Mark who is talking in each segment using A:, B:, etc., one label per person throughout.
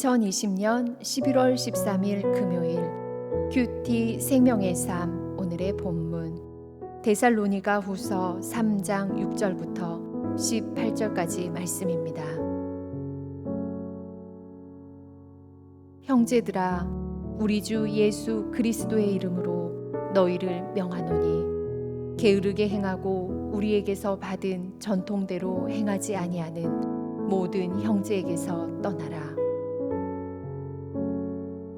A: 2020년 11월 13일 금요일 큐티 생명의 삶. 오늘의 본문 데살로니가 후서 3장 6절부터 18절까지 말씀입니다. 형제들아, 우리 주 예수 그리스도의 이름으로 너희를 명하노니 게으르게 행하고 우리에게서 받은 전통대로 행하지 아니하는 모든 형제에게서 떠나라.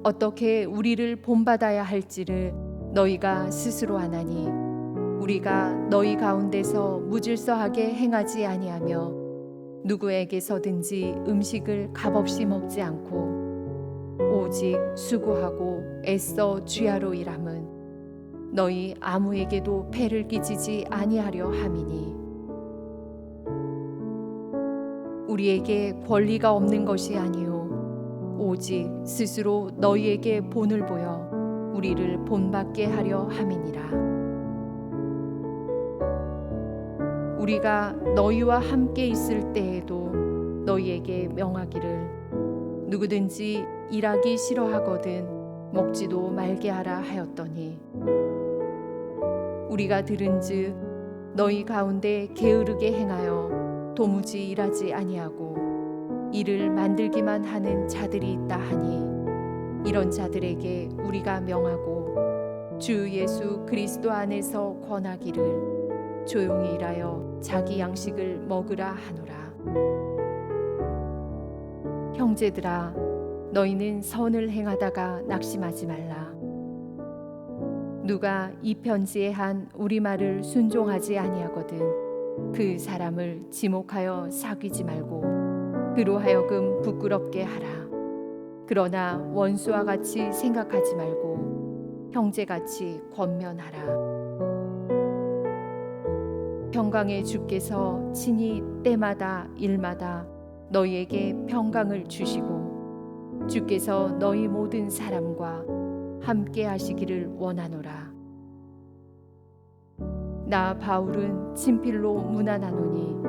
A: 어떻게 우리를 본받아야 할지를 너희가 스스로 아나니 우리가 너희 가운데서 무질서하게 행하지 아니하며 누구에게서든지 음식을 값없이 먹지 않고 오직 수고하고 애써 주야로 일함은 너희 아무에게도 폐를 끼치지 아니하려 함이니 우리에게 권리가 없는 것이 아니요 오직 스스로 너희에게 본을 보여 우리를 본받게 하려 함이니라. 우리가 너희와 함께 있을 때에도 너희에게 명하기를 누구든지 일하기 싫어하거든 먹지도 말게 하라 하였더니 우리가 들은즉 너희 가운데 게으르게 행하여 도무지 일하지 아니하고 이를 만들기만 하는 자들이 있다 하니 이런 자들에게 우리가 명하고 주 예수 그리스도 안에서 권하기를 조용히 일하여 자기 양식을 먹으라 하노라. 형제들아, 너희는 선을 행하다가 낙심하지 말라. 누가 이 편지에 한 우리 말을 순종하지 아니하거든 그 사람을 지목하여 사귀지 말고 그로 하여금 부끄럽게 하라. 그러나 원수와 같이 생각하지 말고 형제같이 권면하라. 평강의 주께서 친히 때마다 일마다 너희에게 평강을 주시고 주께서 너희 모든 사람과 함께 하시기를 원하노라. 나 바울은 친필로 문안하노니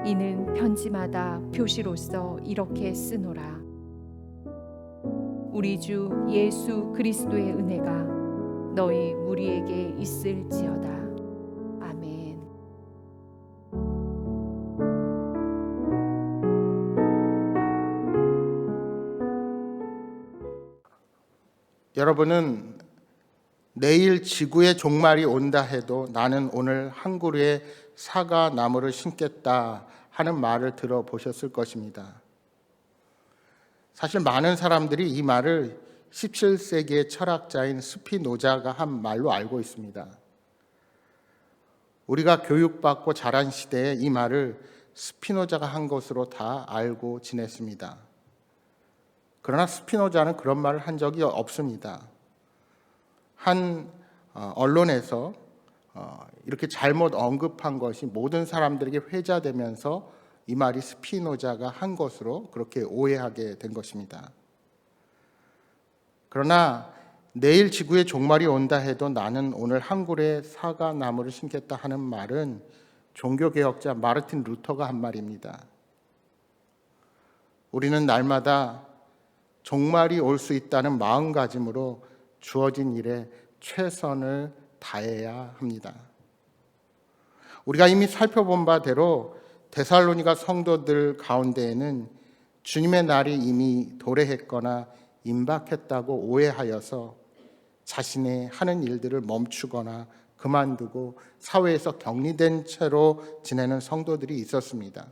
A: 이는 편지마다 표시로서 이렇게 쓰노라. 우리 주 예수 그리스도의 은혜가 너희 무리에게 있을지어다. 아멘.
B: 여러분은 내일 지구의 종말이 온다 해도 나는 오늘 한 그루의 사과 나무를 심겠다 하는 말을 들어보셨을 것입니다. 사실 많은 사람들이 이 말을 17세기의 철학자인 스피노자가 한 말로 알고 있습니다. 우리가 교육받고 자란 시대에 이 말을 스피노자가 한 것으로 다 알고 지냈습니다. 그러나 스피노자는 그런 말을 한 적이 없습니다. 한 언론에서 이렇게 잘못 언급한 것이 모든 사람들에게 회자되면서 이 말이 스피노자가 한 것으로 그렇게 오해하게 된 것입니다. 그러나 내일 지구의 종말이 온다 해도 나는 오늘 한 그루의 사과 나무를 심겠다 하는 말은 종교개혁자 마르틴 루터가 한 말입니다. 우리는 날마다 종말이 올 수 있다는 마음가짐으로 주어진 일에 최선을 다해야 합니다. 우리가 이미 살펴본 바대로 데살로니가 성도들 가운데에는 주님의 날이 이미 도래했거나 임박했다고 오해하여서 자신의 하는 일들을 멈추거나 그만두고 사회에서 격리된 채로 지내는 성도들이 있었습니다.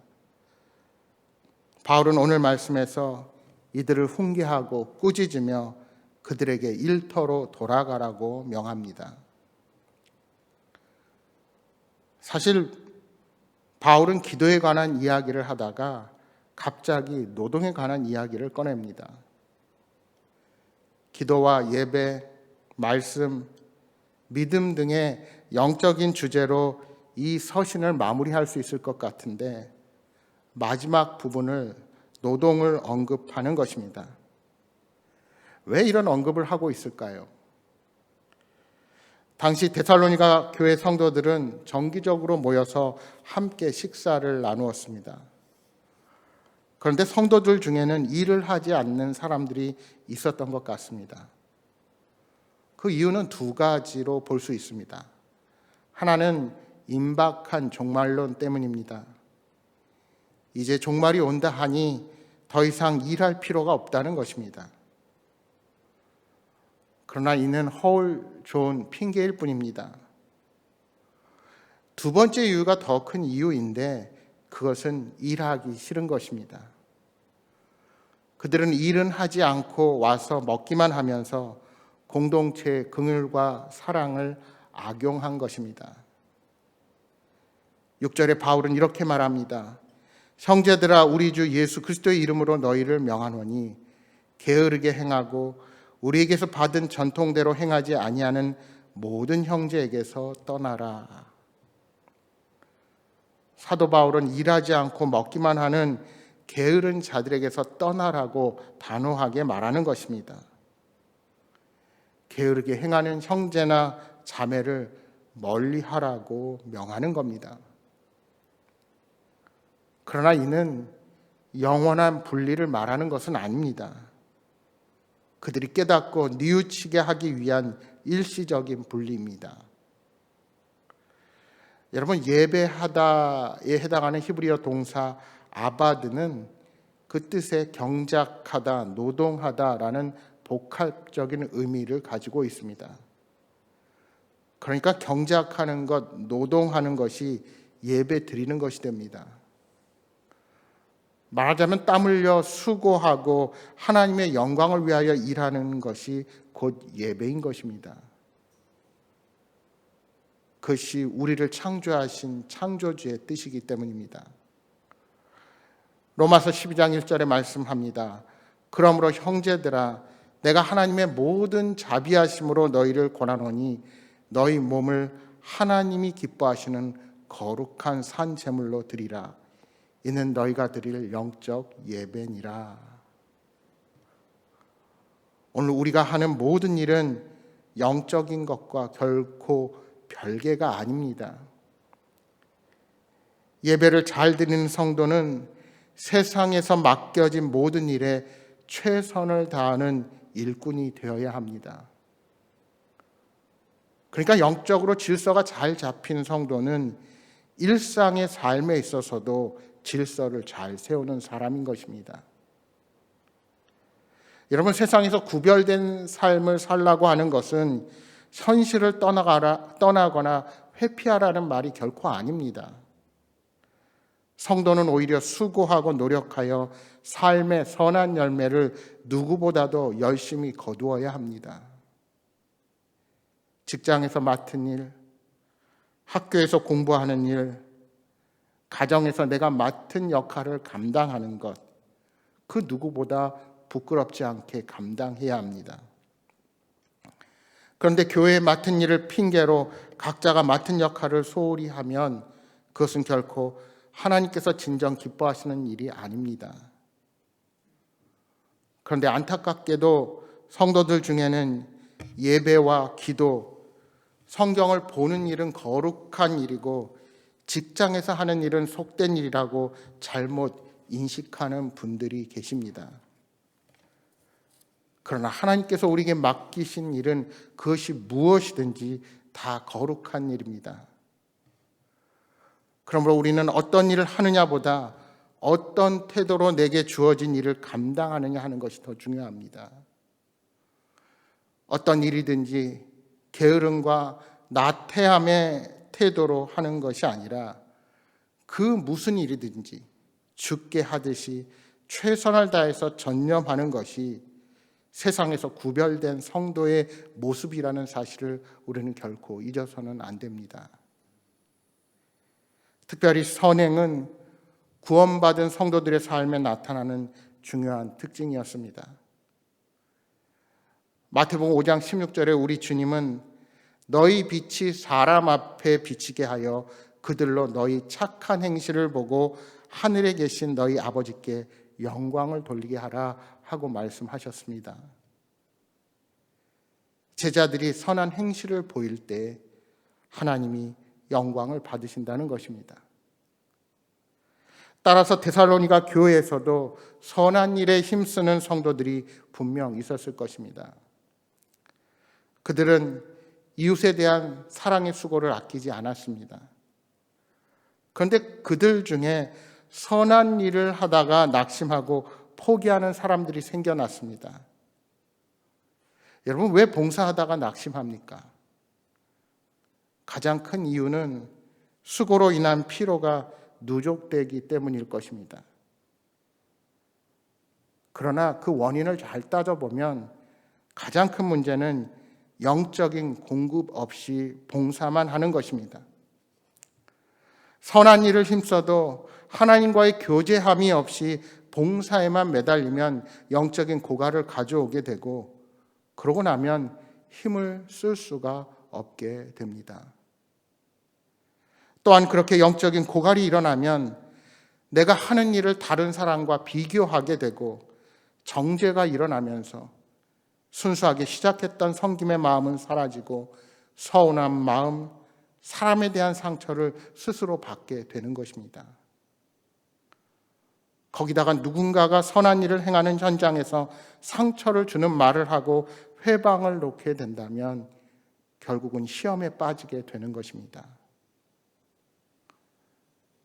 B: 바울은 오늘 말씀에서 이들을 훈계하고 꾸짖으며 그들에게 일터로 돌아가라고 명합니다. 사실 바울은 기도에 관한 이야기를 하다가 갑자기 노동에 관한 이야기를 꺼냅니다. 기도와 예배, 말씀, 믿음 등의 영적인 주제로 이 서신을 마무리할 수 있을 것 같은데 마지막 부분을 노동을 언급하는 것입니다. 왜 이런 언급을 하고 있을까요? 당시 데살로니가 교회 성도들은 정기적으로 모여서 함께 식사를 나누었습니다. 그런데 성도들 중에는 일을 하지 않는 사람들이 있었던 것 같습니다. 그 이유는 두 가지로 볼 수 있습니다. 하나는 임박한 종말론 때문입니다. 이제 종말이 온다 하니 더 이상 일할 필요가 없다는 것입니다. 그러나 이는 허울 좋은 핑계일 뿐입니다. 두 번째 이유가 더 큰 이유인데 그것은 일하기 싫은 것입니다. 그들은 일은 하지 않고 와서 먹기만 하면서 공동체의 긍휼과 사랑을 악용한 것입니다. 6절에 바울은 이렇게 말합니다. 형제들아 우리 주 예수 그리스도의 이름으로 너희를 명하노니 게으르게 행하고 우리에게서 받은 전통대로 행하지 아니하는 모든 형제에게서 떠나라. 사도 바울은 일하지 않고 먹기만 하는 게으른 자들에게서 떠나라고 단호하게 말하는 것입니다. 게으르게 행하는 형제나 자매를 멀리하라고 명하는 겁니다. 그러나 이는 영원한 분리를 말하는 것은 아닙니다. 그들이 깨닫고 뉘우치게 하기 위한 일시적인 분리입니다. 여러분, 예배하다에 해당하는 히브리어 동사 아바드는 그 뜻의 경작하다, 노동하다라는 복합적인 의미를 가지고 있습니다. 그러니까 경작하는 것, 노동하는 것이 예배 드리는 것이 됩니다. 말하자면 땀 흘려 수고하고 하나님의 영광을 위하여 일하는 것이 곧 예배인 것입니다. 그것이 우리를 창조하신 창조주의 뜻이기 때문입니다. 로마서 12장 1절에 말씀합니다. 그러므로 형제들아 내가 하나님의 모든 자비하심으로 너희를 권하노니 너희 몸을 하나님이 기뻐하시는 거룩한 산 제물로 드리라. 이는 너희가 드릴 영적 예배니라. 오늘 우리가 하는 모든 일은 영적인 것과 결코 별개가 아닙니다. 예배를 잘 드리는 성도는 세상에서 맡겨진 모든 일에 최선을 다하는 일꾼이 되어야 합니다. 그러니까 영적으로 질서가 잘 잡힌 성도는 일상의 삶에 있어서도 질서를 잘 세우는 사람인 것입니다. 여러분, 세상에서 구별된 삶을 살라고 하는 것은 현실을 떠나거나 회피하라는 말이 결코 아닙니다. 성도는 오히려 수고하고 노력하여 삶의 선한 열매를 누구보다도 열심히 거두어야 합니다. 직장에서 맡은 일, 학교에서 공부하는 일, 가정에서 내가 맡은 역할을 감당하는 것, 그 누구보다 부끄럽지 않게 감당해야 합니다. 그런데 교회에 맡은 일을 핑계로 각자가 맡은 역할을 소홀히 하면 그것은 결코 하나님께서 진정 기뻐하시는 일이 아닙니다. 그런데 안타깝게도 성도들 중에는 예배와 기도, 성경을 보는 일은 거룩한 일이고 직장에서 하는 일은 속된 일이라고 잘못 인식하는 분들이 계십니다. 그러나 하나님께서 우리에게 맡기신 일은 그것이 무엇이든지 다 거룩한 일입니다. 그러므로 우리는 어떤 일을 하느냐보다 어떤 태도로 내게 주어진 일을 감당하느냐 하는 것이 더 중요합니다. 어떤 일이든지 게으름과 나태함의 태도로 하는 것이 아니라 그 무슨 일이든지 주께 하듯이 최선을 다해서 전념하는 것이 세상에서 구별된 성도의 모습이라는 사실을 우리는 결코 잊어서는 안 됩니다. 특별히 선행은 구원받은 성도들의 삶에 나타나는 중요한 특징이었습니다. 마태복음 5장 16절에 우리 주님은 너희 빛이 사람 앞에 비치게 하여 그들로 너희 착한 행실을 보고 하늘에 계신 너희 아버지께 영광을 돌리게 하라 하고 말씀하셨습니다. 제자들이 선한 행실을 보일 때 하나님이 영광을 받으신다는 것입니다. 따라서 데살로니가 교회에서도 선한 일에 힘쓰는 성도들이 분명 있었을 것입니다. 그들은 이웃에 대한 사랑의 수고를 아끼지 않았습니다. 그런데 그들 중에 선한 일을 하다가 낙심하고 포기하는 사람들이 생겨났습니다. 여러분, 왜 봉사하다가 낙심합니까? 가장 큰 이유는 수고로 인한 피로가 누적되기 때문일 것입니다. 그러나 그 원인을 잘 따져보면 가장 큰 문제는 영적인 공급 없이 봉사만 하는 것입니다. 선한 일을 힘써도 하나님과의 교제함이 없이 봉사에만 매달리면 영적인 고갈을 가져오게 되고, 그러고 나면 힘을 쓸 수가 없게 됩니다. 또한 그렇게 영적인 고갈이 일어나면 내가 하는 일을 다른 사람과 비교하게 되고 정죄가 일어나면서 순수하게 시작했던 섬김의 마음은 사라지고 서운한 마음, 사람에 대한 상처를 스스로 받게 되는 것입니다. 거기다가 누군가가 선한 일을 행하는 현장에서 상처를 주는 말을 하고 회방을 놓게 된다면 결국은 시험에 빠지게 되는 것입니다.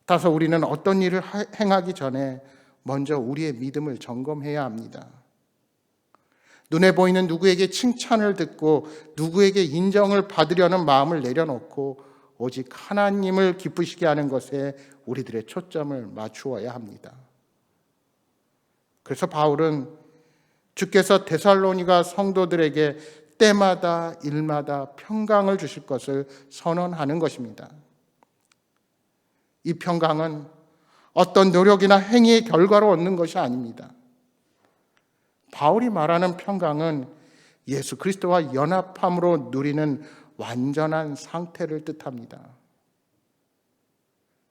B: 따라서 우리는 어떤 일을 행하기 전에 먼저 우리의 믿음을 점검해야 합니다. 눈에 보이는 누구에게 칭찬을 듣고 누구에게 인정을 받으려는 마음을 내려놓고 오직 하나님을 기쁘시게 하는 것에 우리들의 초점을 맞추어야 합니다. 그래서 바울은 주께서 데살로니가 성도들에게 때마다 일마다 평강을 주실 것을 선언하는 것입니다. 이 평강은 어떤 노력이나 행위의 결과로 얻는 것이 아닙니다. 바울이 말하는 평강은 예수 그리스도와 연합함으로 누리는 완전한 상태를 뜻합니다.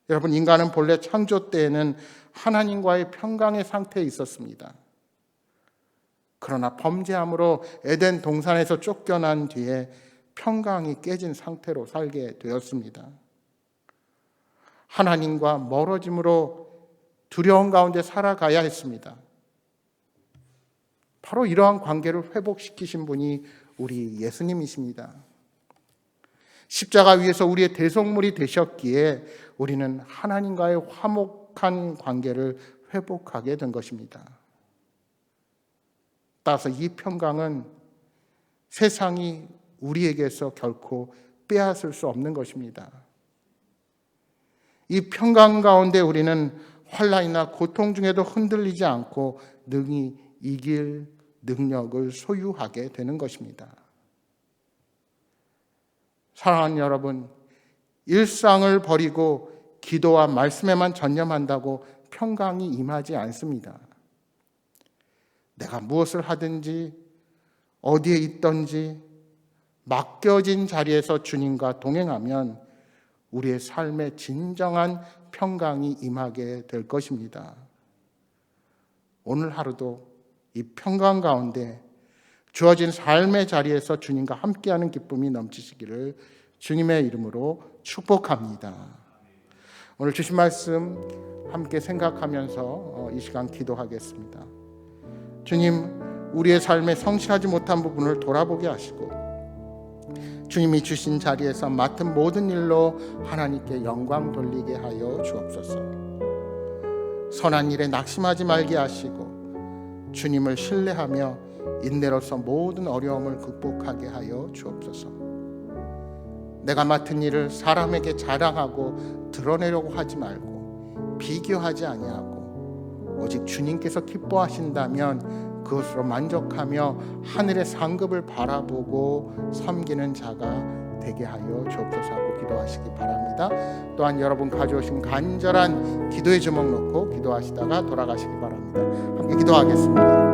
B: 여러분, 인간은 본래 창조 때에는 하나님과의 평강의 상태에 있었습니다. 그러나 범죄함으로 에덴 동산에서 쫓겨난 뒤에 평강이 깨진 상태로 살게 되었습니다. 하나님과 멀어짐으로 두려움 가운데 살아가야 했습니다. 바로 이러한 관계를 회복시키신 분이 우리 예수님이십니다. 십자가 위에서 우리의 대속물이 되셨기에 우리는 하나님과의 화목한 관계를 회복하게 된 것입니다. 따라서 이 평강은 세상이 우리에게서 결코 빼앗을 수 없는 것입니다. 이 평강 가운데 우리는 환난이나 고통 중에도 흔들리지 않고 능히 이길 능력을 소유하게 되는 것입니다. 사랑하는 여러분, 일상을 버리고 기도와 말씀에만 전념한다고 평강이 임하지 않습니다. 내가 무엇을 하든지 어디에 있든지 맡겨진 자리에서 주님과 동행하면 우리의 삶에 진정한 평강이 임하게 될 것입니다. 오늘 하루도 이 평강 가운데 주어진 삶의 자리에서 주님과 함께하는 기쁨이 넘치시기를 주님의 이름으로 축복합니다. 오늘 주신 말씀 함께 생각하면서 이 시간 기도하겠습니다. 주님, 우리의 삶에 성실하지 못한 부분을 돌아보게 하시고 주님이 주신 자리에서 맡은 모든 일로 하나님께 영광 돌리게 하여 주옵소서. 선한 일에 낙심하지 말게 하시고 주님을 신뢰하며 인내로서 모든 어려움을 극복하게 하여 주옵소서. 내가 맡은 일을 사람에게 자랑하고 드러내려고 하지 말고 비교하지 아니하고 오직 주님께서 기뻐하신다면 그것으로 만족하며 하늘의 상급을 바라보고 섬기는 자가 되게 하여 주옵소서 하고 기도하시기 바랍니다. 또한 여러분 가져오신 간절한 기도의 제목 놓고 기도하시다가 돌아가시기 바랍니다. 함께 기도하겠습니다.